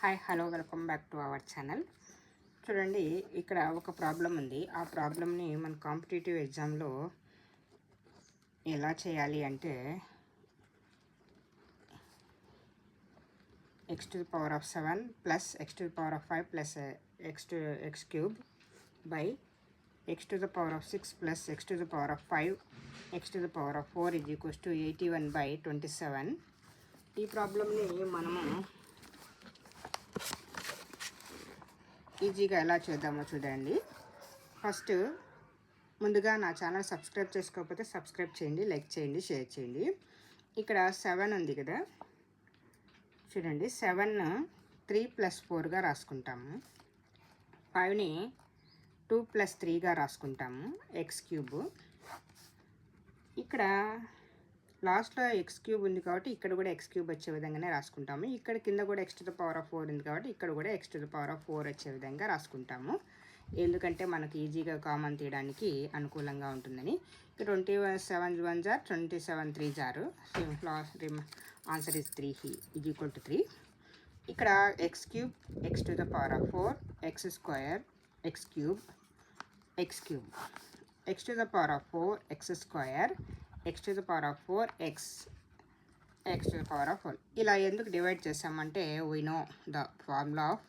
Hi hello welcome back to our channel. చూడండి, ఇక్కడ ఒక ప్రాబ్లం ఉంది. ఆ ప్రాబ్లమ్ని మన కాంపిటేటివ్ ఎగ్జామ్లో ఎలా చేయాలి అంటే x⁴ plus x⁴ plus x cube by x⁴ plus x⁴ x⁴ is 81/27. ఈ ప్రాబ్లమ్ని మనము ఈజీగా ఎలా చేద్దామో చూడండి. ఫస్ట్ ముందుగా నా ఛానల్ సబ్స్క్రైబ్ చేసుకోకపోతే సబ్స్క్రైబ్ చేయండి, లైక్ చేయండి, షేర్ చేయండి. ఇక్కడ 7 ఉంది కదా, చూడండి. 7 3 + 4గా రాసుకుంటాము. 5ని 2 + 3గా రాసుకుంటాము. x³ ఇక్కడ లాస్ట్లో x³ ఉంది కాబట్టి ఇక్కడ కూడా x³ వచ్చే విధంగానే రాసుకుంటాము. ఇక్కడ కింద కూడా x⁴ ఉంది కాబట్టి ఇక్కడ కూడా x⁴ వచ్చే విధంగా రాసుకుంటాము. ఎందుకంటే మనకు ఈజీగా కామన్ తీయడానికి అనుకూలంగా ఉంటుందని. 27 1 * 27 3 * ఆన్సర్ ఇస్ 3 = 3. ఇక్కడ x³ x⁴ x² x³ x³ x⁴ x² x⁴ x⁴ ఇలా ఎందుకు డివైడ్ చేసామంటే we know the formula of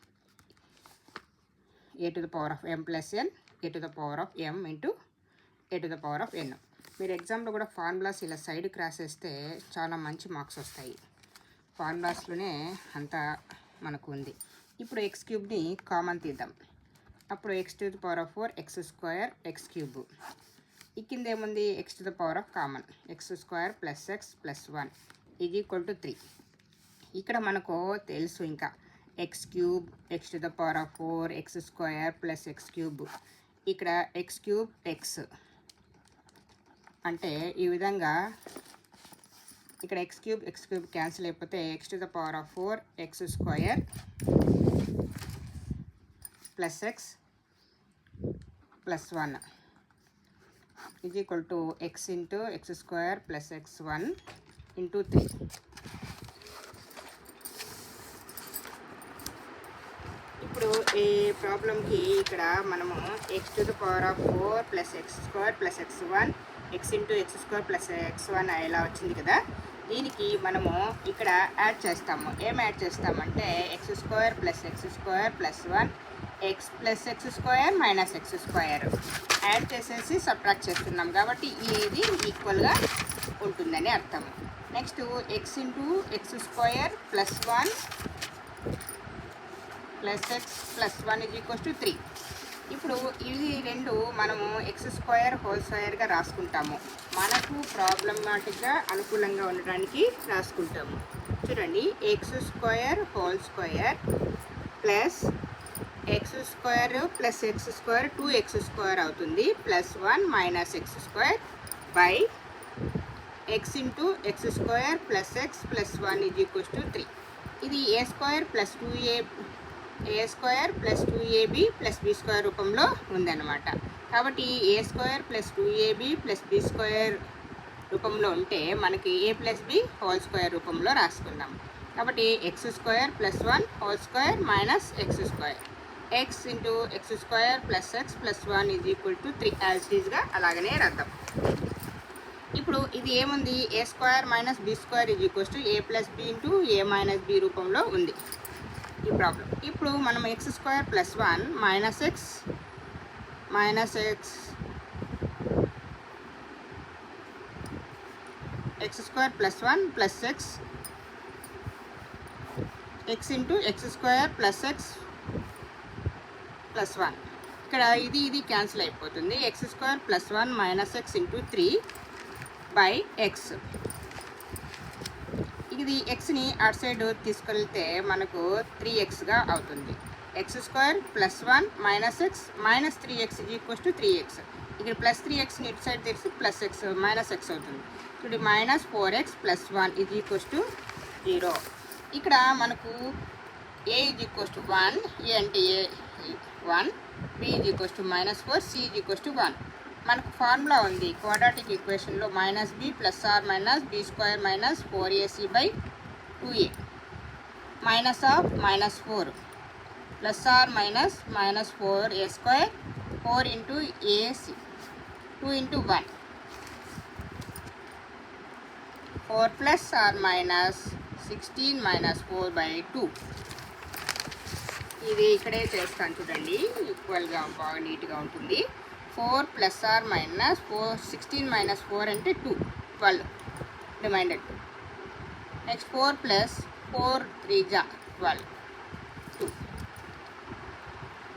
a⁴m + n a⁴m a⁴n. మీరు ఎగ్జామ్లో కూడా ఫార్ములాస్ ఇలా సైడ్కి రాసేస్తే చాలా మంచి మార్క్స్ వస్తాయి. ఫార్ములాస్లోనే అంతా మనకు ఉంది. ఇప్పుడు x³ కామన్ తీద్దాం. అప్పుడు x⁴ x² x³ ఈ కింద ఏముంది x⁴ కామన్ x² + x + 1 = 3. ఇక్కడ మనకు తెలుసు ఇంకా x³ x⁴ x² + x³ ఇక్కడ x³ x అంటే ఈ విధంగా ఇక్కడ x³ క్యాన్సిల్ అయిపోతే x⁴ x² + x + 1 = x × x² + x1 × 3. ఇప్పుడు ఈ ప్రాబ్లంకి ఇక్కడ మనము x⁴ + x² + x1 x × x² + x1 ఎలా వచ్చింది కదా, దీనికి మనము ఇక్కడ యాడ్ చేస్తాము. ఏం యాడ్ చేస్తామంటే x² + x² + 1 x + x² - x² add చేసేసి సబ్ట్రాక్ట్ చేస్తున్నాం కాబట్టి ఇది ఈక్వల్గా ఉంటుందని అర్థం. Next x × x² + 1 + x + 1 = 3. ఇప్పుడు ఇది రెండు మనము x² రాసుకుంటాము. మనకు ప్రాబ్లమాటిక్గా అనుకూలంగా ఉండడానికి రాసుకుంటాము. చూడండి, x² + x² + x² అవుతుంది. +1 - x² by x × x² + x + 1 = 3. ఇది a² + 2ab + b² రూపంలో ఉందన్నమాట. కాబట్టి a² + 2ab + b² రూపంలో ఉంటే మనకి a + b హోల్² రూపంలో రాసుకుందాం. కాబట్టి x² + 1 హోల్² - x². x × x² + x + 1 = 3 as ఈజ్గా అలాగనే రాద్దాం. ఇప్పుడు ఇది ఏముంది, a² - b² = a + b × a - b రూపంలో ఉంది ఈ ప్రాబ్లం. ఇప్పుడు మనం x² + 1 - x x² + 1 + x x × x² + x + 1 ఇక్కడ ఇది క్యాన్సిల్ అయిపోతుంది. x² + 1 - x × 3 by x. ఇది xని అటు సైడ్ తీసుకెళ్తే మనకు 3xగా అవుతుంది. x² + 1 - x - 3x = 3x. ఇక్కడ +3xని ఇటు సైడ్ తీసి +x - x అవుతుంది. ఇప్పుడు -4x + 1 = 0. ఇక్కడ మనకు a = 1, a అంటే a 1, b = -4, c = 1. మనకు ఫార్ములా ఉంది quadratic ఈక్వేషన్లో -b ± b² - 4ac/2a minus of minus 4 plus or minus minus 4 a square 4 into a 2 into 1 4 plus or minus 16 minus 4 by 2. ఇది ఇక్కడే చేస్తాను చూడండి, ఈక్వల్గా బాగా నీట్గా ఉంటుంది. 4 ప్లస్ ఆర్ మైనస్ 4 16 మైనస్ 4 అంటే 2 12 రిమైండర్ 2. నెక్స్ట్ 4 ప్లస్ 4 3 జా 12 2.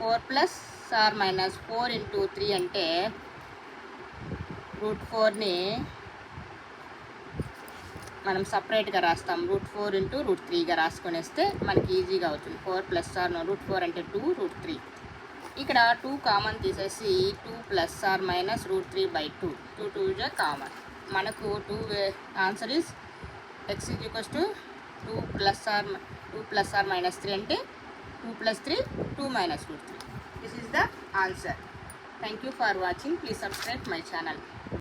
4 ప్లస్ ఆర్ మైనస్ 4 ఇంటూ 3 అంటే √4ని మనం సపరేట్గా రాస్తాం. √4 ఇంటూ √3గా రాసుకొనేస్తే మనకి ఈజీగా అవుతుంది. 4 ప్లస్ ఆర్ √4 అంటే 2 √3. ఇక్కడ 2 కామన్ తీసేసి 2 ప్లస్ ఆర్ మైనస్ √3 by 2 2 2 జా కామన్. మనకు 2 answer is x is equals to 2 plus or minus 3 అంటే 2 plus 3 2 minus √3. This is the answer. Thank you for watching. Please subscribe my channel.